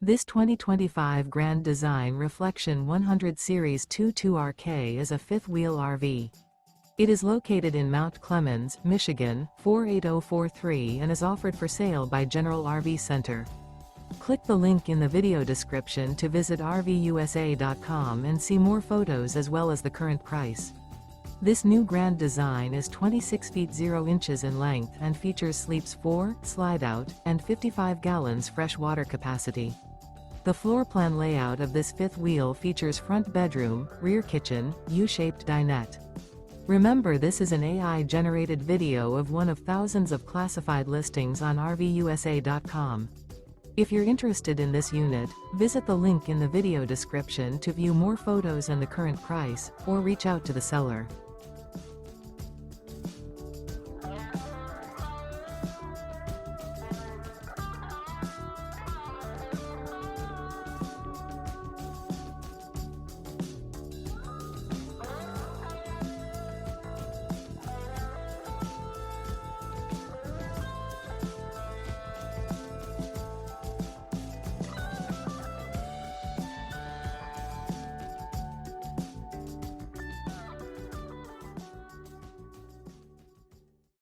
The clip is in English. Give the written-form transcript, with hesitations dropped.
This 2025 Grand Design Reflection 100 Series 22RK is a fifth-wheel RV. It is located in Mount Clemens, Michigan, 48043 and is offered for sale by General RV Center. Click the link in the video description to visit RVUSA.com and see more photos as well as the current price. This new Grand Design is 26 feet 0 inches in length and features sleeps 4, slide-out, and 55 gallons fresh water capacity. The floor plan layout of this fifth wheel features front bedroom, rear kitchen, U-shaped dinette. Remember, this is an AI-generated video of one of thousands of classified listings on RVUSA.com. If you're interested in this unit, visit the link in the video description to view more photos and the current price, or reach out to the seller.